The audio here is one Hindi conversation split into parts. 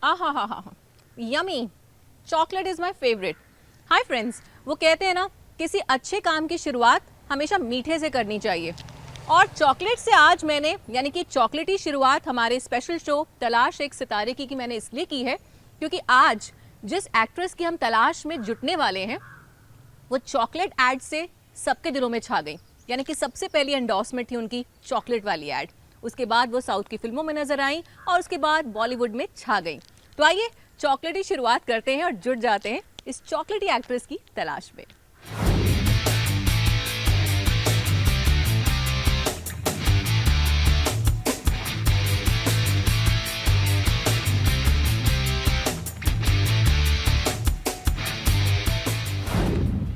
आहा हा हा, yummy. Chocolate is my favourite. Hi friends, वो कहते हैं ना, किसी अच्छे काम की शुरुआत हमेशा मीठे से करनी चाहिए। और चॉकलेट से आज मैंने, यानी कि चॉकलेटी शुरुआत हमारे स्पेशल शो तलाश एक सितारे की मैंने इसलिए की है क्योंकि आज जिस एक्ट्रेस की हम तलाश में जुटने वाले हैं वो चॉकलेट एड से सबके दिलों में छा गई। यानी कि सबसे पहली एंडोर्समेंट थी उनकी चॉकलेट वाली एड, उसके बाद वो साउथ की फिल्मों में नजर आई और उसके बाद बॉलीवुड में छा गई। तो आइए चॉकलेटी शुरुआत करते हैं और जुट जाते हैं इस चॉकलेटी एक्ट्रेस की तलाश में।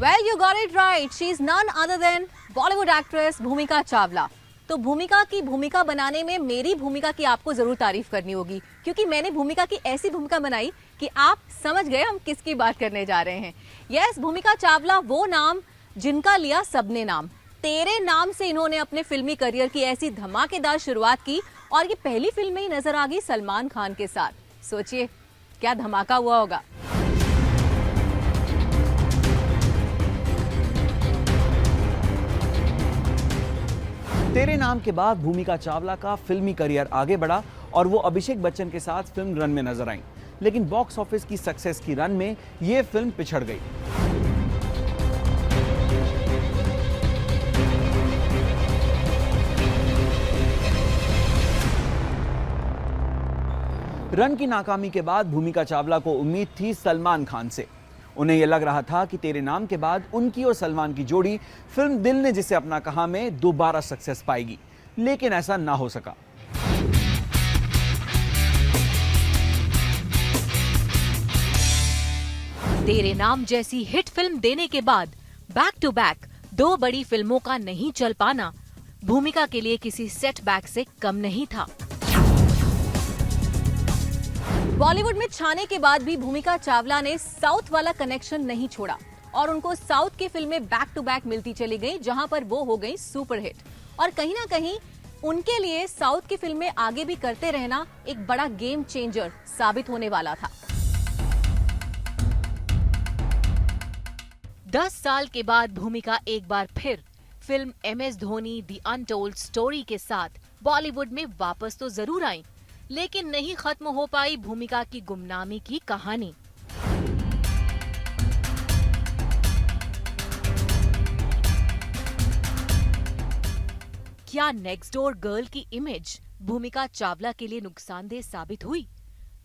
Well, you got it right. She is none other than Bollywood actress भूमिका चावला। तो भूमिका की भूमिका बनाने में मेरी भूमिका की आपको जरूर तारीफ करनी होगी क्योंकि मैंने भूमिका की ऐसी भूमिका बनाई कि आप समझ गए हम किसकी बात करने जा रहे हैं। यस, भूमिका चावला वो नाम जिनका लिया सबने नाम। तेरे नाम से इन्होंने अपने फिल्मी करियर की ऐसी धमाकेदार शुरुआत की और ये पहली फिल्म में ही नजर आ गई सलमान खान के साथ। सोचिए क्या धमाका हुआ होगा। तेरे नाम के बाद भूमिका चावला का फिल्मी करियर आगे बढ़ा और वो अभिषेक बच्चन के साथ फिल्म रन में नजर आईं। लेकिन बॉक्स ऑफिस की सक्सेस की रन में ये फिल्म पिछड़ गई। रन की नाकामी के बाद भूमिका चावला को उम्मीद थी सलमान खान से। उन्हें यह लग रहा था कि तेरे नाम के बाद उनकी और सलमान की जोड़ी फिल्म दिल ने जिसे अपना कहा में दोबारा सक्सेस पाएगी, लेकिन ऐसा ना हो सका। तेरे नाम जैसी हिट फिल्म देने के बाद बैक टू बैक दो बड़ी फिल्मों का नहीं चल पाना भूमिका के लिए किसी सेटबैक से कम नहीं था। बॉलीवुड में छाने के बाद भी भूमिका चावला ने साउथ वाला कनेक्शन नहीं छोड़ा और उनको साउथ की फिल्में बैक टू बैक मिलती चली गई जहां पर वो हो गई सुपर हिट। और कहीं ना कहीं उनके लिए साउथ की फिल्में आगे भी करते रहना एक बड़ा गेम चेंजर साबित होने वाला था। 10 साल के बाद भूमिका एक बार फिर film MS Dhoni the untold story के साथ बॉलीवुड में वापस तो जरूर आई, लेकिन नहीं खत्म हो पाई भूमिका की गुमनामी की कहानी। क्या नेक्स्ट डोर गर्ल की इमेज भूमिका चावला के लिए नुकसानदेह साबित हुई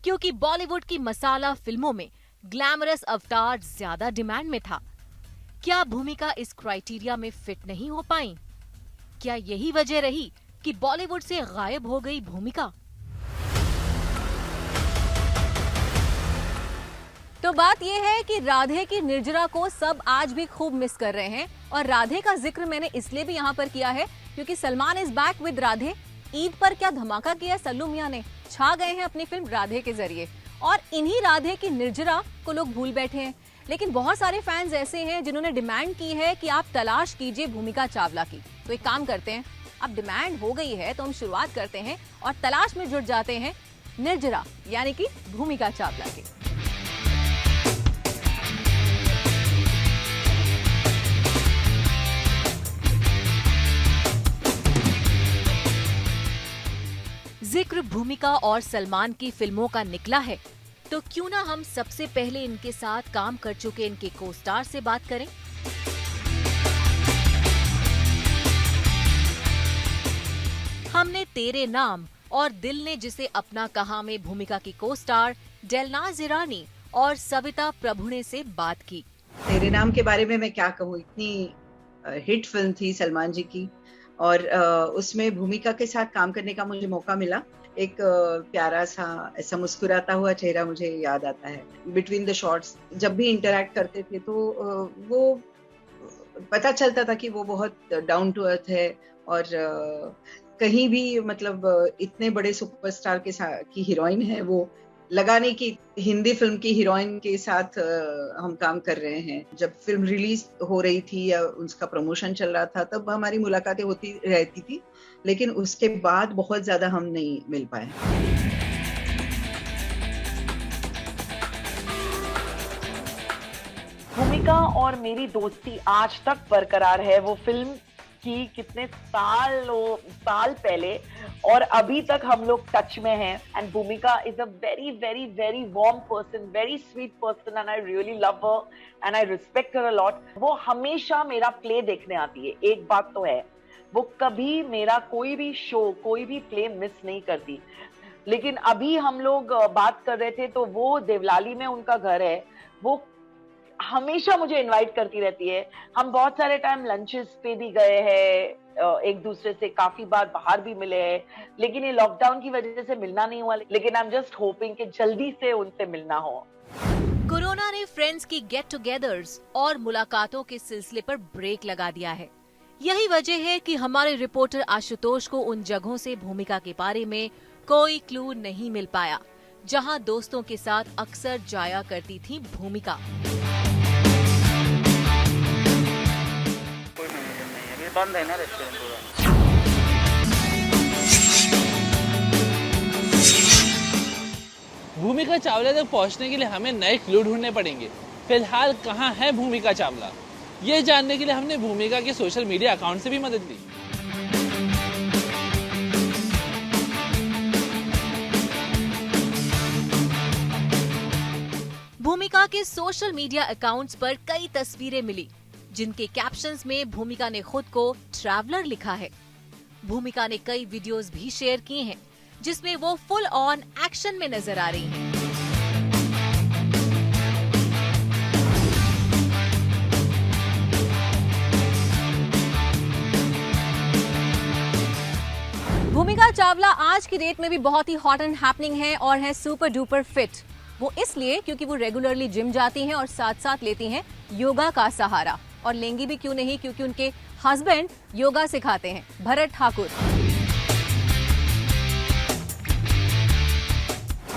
क्योंकि बॉलीवुड की मसाला फिल्मों में ग्लैमरस अवतार ज्यादा डिमांड में था? क्या भूमिका इस क्राइटेरिया में फिट नहीं हो पाई? क्या यही वजह रही कि बॉलीवुड से गायब हो गई भूमिका? तो बात यह है कि राधे की निर्जरा को सब आज भी खूब मिस कर रहे हैं और राधे का जिक्र मैंने इसलिए भी यहाँ पर किया है क्योंकि Salman is back with Radhe. Eid पर क्या धमाका किया सल्लू मियां ने, छा गए हैं अपनी फिल्म राधे के जरिए और इन्हीं राधे की निर्जरा को लोग भूल बैठे हैं। लेकिन बहुत सारे फैंस ऐसे हैं जिन्होंने डिमांड की है कि आप तलाश कीजिए भूमिका चावला की। तो एक काम करते हैं, अब डिमांड हो गई है तो हम शुरुआत करते हैं और तलाश में जुट जाते हैं निर्जरा यानी कि भूमिका चावला की। जिक्र भूमिका और सलमान की फिल्मों का निकला है तो क्यों ना हम सबसे पहले इनके साथ काम कर चुके इनके को स्टार से बात करें। हमने तेरे नाम और दिल ने जिसे अपना कहा में भूमिका की को स्टार डेलनाज ईरानी और सविता प्रभुणे से बात की। तेरे नाम के बारे में मैं क्या कहूँ, इतनी हिट फिल्म थी सलमान जी की और उसमें भूमिका के साथ काम करने का मुझे मौका मिला। एक प्यारा सा ऐसा मुस्कुराता हुआ चेहरा मुझे याद आता है। बिटवीन द शॉट्स जब भी इंटरैक्ट करते थे तो वो पता चलता था कि वो बहुत डाउन टू अर्थ है और कहीं भी मतलब इतने बड़े सुपरस्टार के साथ की हीरोइन है वो, लगा नहीं कि हिंदी फिल्म की हीरोइन के साथ हम काम कर रहे हैं। जब फिल्म रिलीज हो रही थी या उसका प्रमोशन चल रहा था तब हमारी मुलाकातें होती रहती थी, लेकिन उसके बाद बहुत ज्यादा हम नहीं मिल पाए। भूमिका और मेरी दोस्ती आज तक बरकरार है। वो फिल्म की कितने साल पहले और अभी तक हम लोग टच में हैं। एंड भूमिका is a very very very warm person, very sweet person and I really love her and I respect her a lot. वो हमेशा मेरा प्ले देखने आती है, एक बात तो है, वो कभी मेरा कोई भी शो, कोई भी प्ले मिस नहीं करती। लेकिन अभी हम लोग बात कर रहे थे तो वो देवलाली में उनका घर है, वो हमेशा मुझे इनवाइट करती रहती है। हम बहुत सारे टाइम लंचेस पे भी गए हैं, एक दूसरे से काफी बार बाहर भी मिले हैं, लेकिन ये लॉकडाउन की वजह से मिलना नहीं हुआ। लेकिन आई एम जस्ट होपिंग कि जल्दी से उनसे मिलना हो। कोरोना ने फ्रेंड्स की गेट टुगेदर्स और मुलाकातों के सिलसिले पर ब्रेक लगा दिया है। यही वजह है कि हमारे रिपोर्टर आशुतोष को उन जगहों से भूमिका के बारे में कोई क्लू नहीं मिल पाया जहां दोस्तों के साथ अक्सर जाया करती थी भूमिका। बंद है ना रेस्टोरेंट पूरा। भूमिका चावला तक पहुंचने के लिए हमें नए क्लू ढूंढने पड़ेंगे। फिलहाल कहां है भूमिका चावला, ये जानने के लिए हमने भूमिका के सोशल मीडिया अकाउंट से भी मदद ली। भूमिका के सोशल मीडिया अकाउंट्स पर कई तस्वीरें मिली जिनके कैप्शंस में भूमिका ने खुद को ट्रैवलर लिखा है। भूमिका ने कई वीडियोस भी शेयर किए हैं जिसमें वो फुल ऑन एक्शन में नजर आ रही हैं। भूमिका चावला आज की डेट में भी बहुत ही हॉट एंड हैपनिंग है और है सुपर डुपर फिट। वो इसलिए क्योंकि वो रेगुलरली जिम जाती हैं और साथ साथ लेती हैं योगा का सहारा, और लेंगी भी क्यों नहीं क्योंकि उनके हस्बैंड योगा सिखाते हैं, भरत ठाकुर।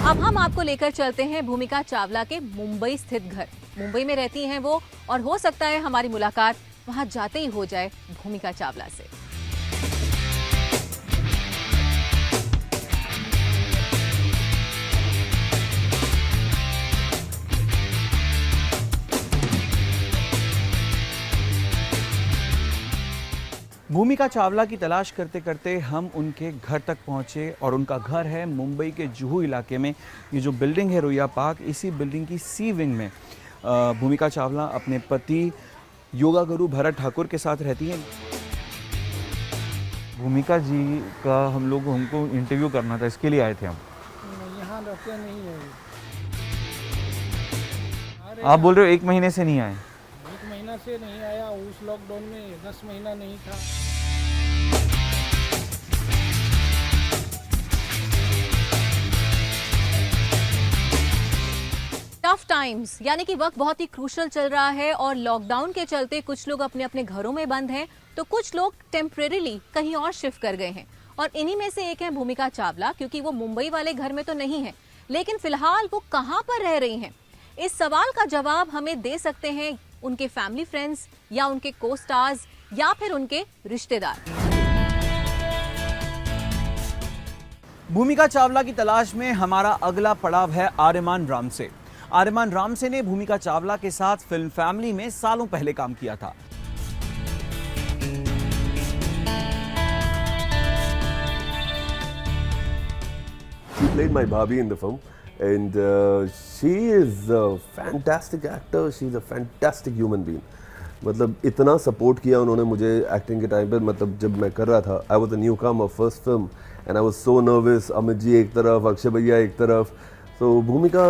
अब हम आपको लेकर चलते हैं भूमिका चावला के मुंबई स्थित घर। मुंबई में रहती हैं वो और हो सकता है हमारी मुलाकात वहां जाते ही हो जाए भूमिका चावला से। भूमिका चावला की तलाश करते करते हम उनके घर तक पहुंचे और उनका घर है मुंबई के जुहू इलाके में। ये जो बिल्डिंग है रोया पार्क, इसी बिल्डिंग की सी विंग में भूमिका चावला अपने पति योगा गुरु भरत ठाकुर के साथ रहती हैं। भूमिका जी का हमको इंटरव्यू करना था, इसके लिए आए थे हम। यहाँ रहते नहीं है। आप बोल रहे हो 1 महीने से नहीं आए? 1 महीना से नहीं आया, उस लॉकडाउन में 10 महीना नहीं था। टफ टाइम्स यानी कि वक्त बहुत ही क्रूशल चल रहा है और लॉकडाउन के चलते कुछ लोग अपने अपने घरों में बंद हैं तो कुछ लोग टेम्परेरीली कहीं और शिफ्ट कर गए हैं, और इन्हीं में से एक है भूमिका चावला। क्योंकि वो मुंबई वाले घर में तो नहीं है, लेकिन फिलहाल वो कहां पर रह रही हैं, इस सवाल का जवाब हमें दे सकते हैं उनके फैमिली फ्रेंड्स या उनके को स्टार्स या फिर उनके रिश्तेदार। भूमिका चावला की तलाश में हमारा अगला पड़ाव है आर्यमान रामसे। आर्यमान रामसे ने भूमिका चावला के साथ फिल्म फैमिली में सालों पहले काम किया था। She played my Bhabhi in the film, and she is a fantastic actor. She's a fantastic human being. मतलब इतना सपोर्ट किया उन्होंने मुझे एक्टिंग के टाइम पे। मतलब जब मैं कर रहा था, I was a newcomer, first film, and I was so nervous. Amit ji एक तरफ, अक्षय भैया एक तरफ, so Bhumika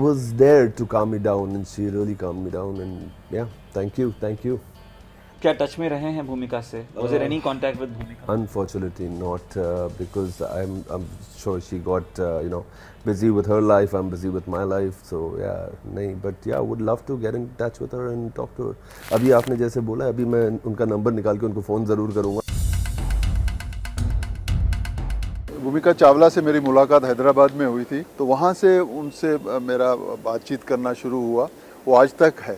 was there to calm me down, and she really calmed me down. And yeah, thank you. क्या टच में रहे हैं भूमिका से? Was there any contact with Bhumika? Unfortunately not, because I'm sure she got busy with her life. I'm busy with my life, so yeah, नहीं, but yeah, would love to get in touch with her and talk to her. अभी आपने जैसे बोला, अभी मैं उनका नंबर निकाल के उनको फ़ोन ज़रूर करूँगा। भूमिका चावला से मेरी मुलाकात हैदराबाद में हुई थी, तो वहाँ से उनसे मेरा बातचीत करना शुरू हुआ, वो आज तक है।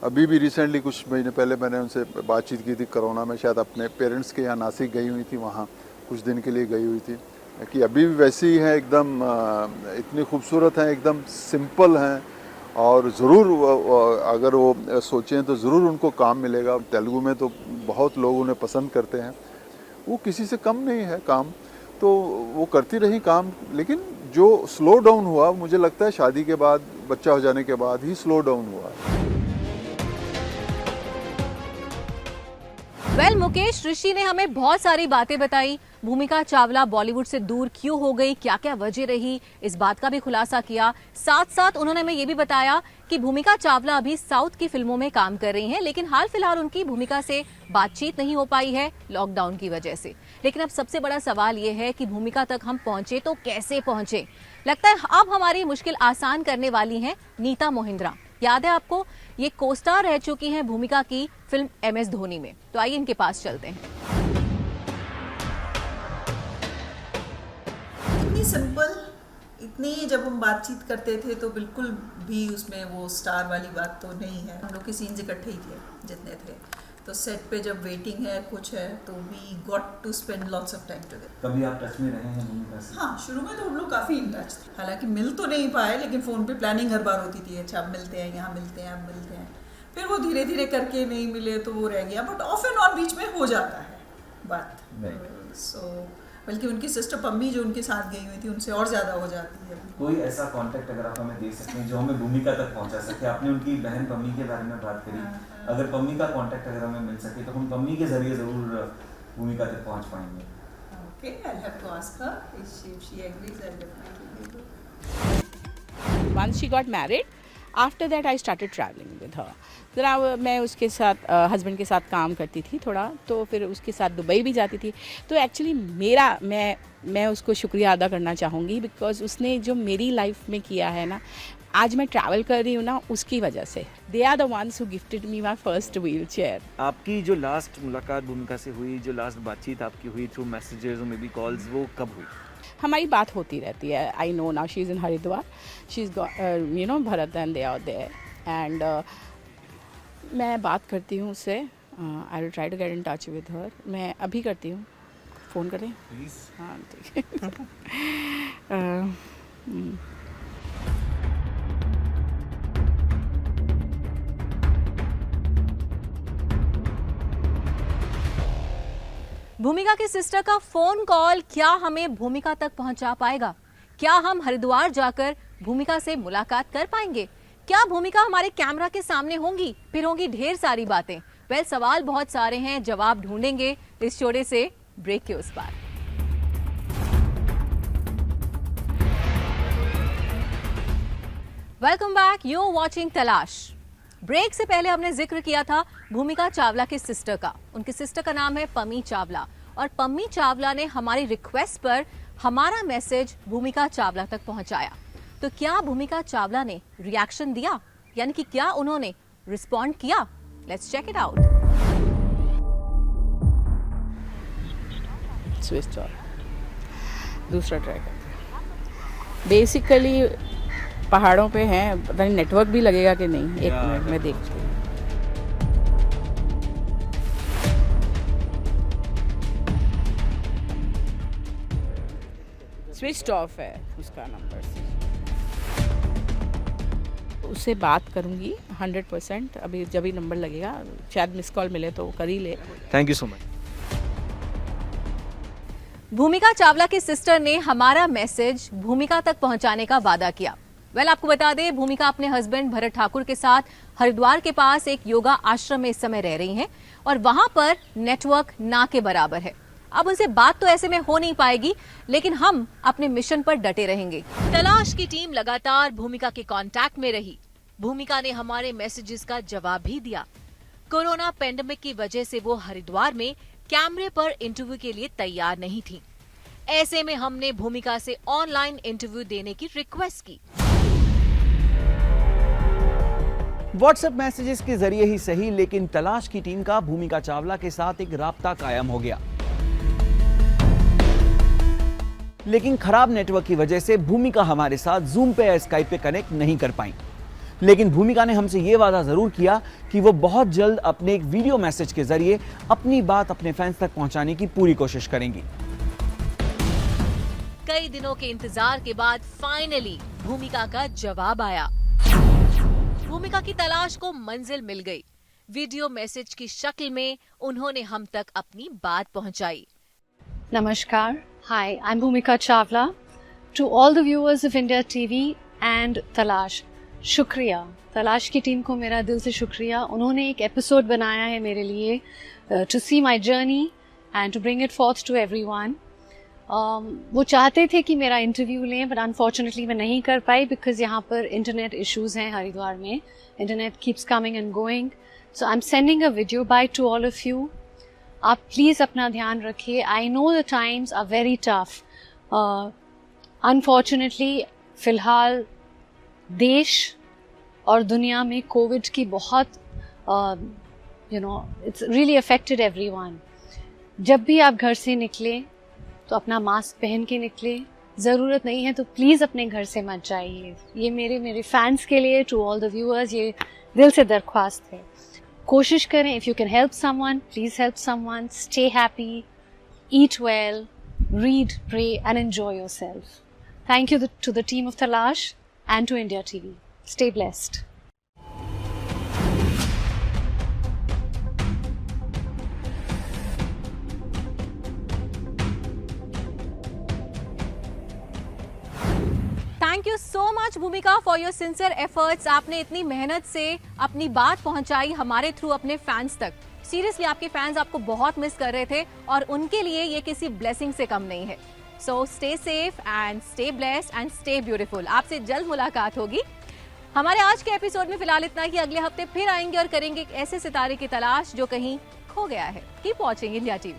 अभी भी रिसेंटली कुछ महीने पहले मैंने उनसे बातचीत की थी, कोरोना में शायद अपने पेरेंट्स के यहाँ नासिक गई हुई थी, वहाँ कुछ दिन के लिए गई हुई थी, कि अभी भी वैसी ही हैं, एकदम इतनी खूबसूरत हैं, एकदम सिंपल हैं, और ज़रूर अगर वो सोचें तो ज़रूर उनको काम मिलेगा। तेलुगु में तो बहुत लोग उन्हें पसंद करते हैं, वो किसी से कम नहीं है काम, तो वो करती रही काम। लेकिन जो स्लो डाउन हुआ, मुझे लगता है शादी के बाद, बच्चा हो जाने के बाद ही स्लो डाउन हुआ। वेल मुकेश, ऋषि ने हमें बहुत सारी बातें बताई। भूमिका चावला बॉलीवुड से दूर क्यों हो गई, क्या क्या वजह रही, इस बात का भी खुलासा किया। साथ साथ उन्होंने हमें ये भी बताया कि भूमिका चावला अभी साउथ की फिल्मों में काम कर रही हैं, लेकिन हाल फिलहाल उनकी भूमिका से बातचीत नहीं हो पाई है लॉकडाउन की वजह से। लेकिन अब सबसे बड़ा सवाल ये है कि भूमिका तक हम पहुंचे तो कैसे पहुंचे। लगता है अब हमारी मुश्किल आसान करने वाली हैं नीता मोहिंद्रा। याद है आपको, ये कोस्टार रह चुकी हैं भूमिका की फिल्म MS धोनी में। तो आइए इनके पास चलते हैं। इतनी सिंपल, इतनी जब हम बातचीत करते थे तो बिल्कुल भी उसमें वो स्टार वाली बात तो नहीं है। हम लोग के सीन्स इकट्ठे ही थे जितने थे, तो सेट पे जब वेटिंग है कुछ है तो we got to spend lots of time together. कभी आप टच में रहे हैं भूमिका से? हाँ, शुरू में तो हम लोग काफ़ी इन टच थे, हालांकि मिल तो नहीं पाए, लेकिन फ़ोन पे प्लानिंग हर बार होती थी, अच्छा अब मिलते हैं, यहाँ मिलते हैं, अब मिलते हैं। फिर वो धीरे धीरे करके नहीं मिले तो वो रह गया, बट ऑफ एंड ऑन बीच में हो जाता है बात। सो बल्कि उनकी सिस्टर पम्मी जो उनके साथ गई हुई थी, उनसे और ज़्यादा हो जाती है। कोई ऐसा कांटेक्ट अगर आप हमें दे सकते हैं जो हमें भूमिका तक पहुंचा सके? आपने उनकी बहन पम्मी के बारे में बात करी, अगर पम्मी का कांटेक्ट अगर हमें मिल सके तो हम पम्मी के जरिए ज़रूर भूमिका तक पहुंच पाएंगे। Okay, I'll have to ask her if she agrees. I'll definitely do. Once she got married, after that I started traveling with her. ज़रा मैं उसके साथ हस्बैंड के साथ काम करती थी थोड़ा, तो फिर उसके साथ दुबई भी जाती थी। तो एक्चुअली मैं उसको शुक्रिया अदा करना चाहूँगी, बिकॉज उसने जो मेरी लाइफ में किया है ना, आज मैं ट्रैवल कर रही हूँ ना, उसकी वजह से। They are the ones who gifted me my first wheelchair. आपकी जो लास्ट मुलाकात भूमिका से हुई, जो लास्ट बातचीत आपकी हुई थ्रू मैसेजेस और मे बी कॉल्स, वो कब हुई? हमारी बात होती रहती है। I know now she is in Haridwar, she is you know Bharat and they are there, and मैं बात करती हूँ उससे। I will try to get in touch with her. मैं अभी करती हूँ, फ़ोन करें प्लीज़? हाँ ठीक है। भूमिका की सिस्टर का फोन कॉल क्या हमें भूमिका तक पहुंचा पाएगा? क्या हम हरिद्वार जाकर भूमिका से मुलाकात कर पाएंगे? क्या भूमिका हमारे कैमरा के सामने होंगी? फिर होंगी ढेर सारी बातें। वेल, सवाल बहुत सारे हैं, जवाब ढूंढेंगे इस छोटे से ब्रेक के उस पार। Welcome back, you are watching Talash. Break से पहले हमने जिक्र किया था भूमिका चावला के सिस्टर का। उनकी सिस्टर का नाम है पम्मी चावला, और पम्मी चावला ने हमारी रिक्वेस्ट पर हमारा मैसेज भूमिका चावला तक पहुंचाया। तो क्या भूमिका चावला ने रिएक्शन दिया, यानी कि क्या उन्होंने रिस्पॉन्ड किया? Let's check it out. Switch off, दूसरा ट्राई करते हैं। बेसिकली पहाड़ों पे हैं, पता नहीं नेटवर्क भी लगेगा कि नहीं। एक मिनट में देखती हूँ। स्विच ऑफ है उसका नंबर। उससे बात करूंगी 100%। अभी जब भी नंबर लगेगा, शायद मिस कॉल मिले तो कर ही ले। Thank you so much. भूमिका चावला की सिस्टर ने हमारा मैसेज भूमिका तक पहुंचाने का वादा किया। वेल, आपको बता दें, भूमिका अपने हस्बैंड भरत ठाकुर के साथ हरिद्वार के पास एक योगा आश्रम में इस समय रह रही हैं, और वहां पर नेटवर्क ना के बराबर है। अब उनसे बात तो ऐसे में हो नहीं पाएगी, लेकिन हम अपने मिशन पर डटे रहेंगे। तलाश की टीम लगातार भूमिका के कांटेक्ट में रही। भूमिका ने हमारे मैसेजेस का जवाब भी दिया। कोरोना पेंडेमिक की वजह से वो हरिद्वार में कैमरे पर इंटरव्यू के लिए तैयार नहीं थी। ऐसे में हमने भूमिका से ऑनलाइन इंटरव्यू देने की रिक्वेस्ट की। व्हाट्सएप मैसेजेस के जरिए ही सही, लेकिन तलाश की टीम का भूमिका चावला के साथ एक राब्ता कायम हो गया। लेकिन खराब नेटवर्क की वजह से भूमिका हमारे साथ जूम पे या स्काइप पे कनेक्ट नहीं कर पाई। लेकिन भूमिका ने हमसे ये वादा जरूर किया कि वो बहुत जल्द अपने एक वीडियो मैसेज के जरिए अपनी बात अपने फैंस तक पहुंचाने की पूरी कोशिश करेंगी। कई दिनों के इंतजार के बाद फाइनली भूमिका का जवाब आया। भूमिका की तलाश को मंजिल मिल गई। वीडियो मैसेज की शक्ल में उन्होंने हम तक अपनी बात पहुंचाई। Namaskar. Hi, I'm Bhumika Chawla. To all the viewers of India TV and Talash, शुक्रिया। तलाश की टीम को मेरा दिल से शुक्रिया। उन्होंने एक एपिसोड बनाया है मेरे लिए to see my journey and to bring it forth to everyone. वो चाहते थे कि मेरा इंटरव्यू लें, बट अनफॉर्चुनेटली मैं नहीं कर पाई बिकॉज यहाँ पर इंटरनेट इश्यूज हैं हरिद्वार में। Internet keeps coming and going, so I am sending a video byte to all of you. आप प्लीज़ अपना ध्यान रखिए। I know the times are very tough. Unfortunately फ़िलहाल देश और दुनिया में कोविड की बहुत इट्स रियली अफेक्टेड एवरीवन। जब भी आप घर से निकले तो अपना मास्क पहन के निकले। ज़रूरत नहीं है तो प्लीज़ अपने घर से मत जाइए। ये मेरे फैंस के लिए, टू ऑल द व्यूअर्स, ये दिल से दरख्वास्त है। कोशिश करें, if you can help someone please help someone. Stay happy, eat well, read, pray and enjoy yourself. Thank you to the team of Talaash and to India TV. Stay blessed. Thank you so much Bhumika for your sincere efforts. आपने इतनी मेहनत से अपनी बात पहुंचाई हमारे थ्रू अपने फैंस तक। सीरियसली आपके फैंस आपको बहुत मिस कर रहे थे और उनके लिए ये किसी ब्लेसिंग से कम नहीं है। So stay safe and stay blessed and stay beautiful. आपसे जल्द मुलाकात होगी। हमारे आज के एपिसोड में फिलहाल इतना ही। अगले हफ्ते फिर आएंगे और करेंगे एक ऐसे सितारे की तलाश जो कहीं खो गया है। Keep watching India TV.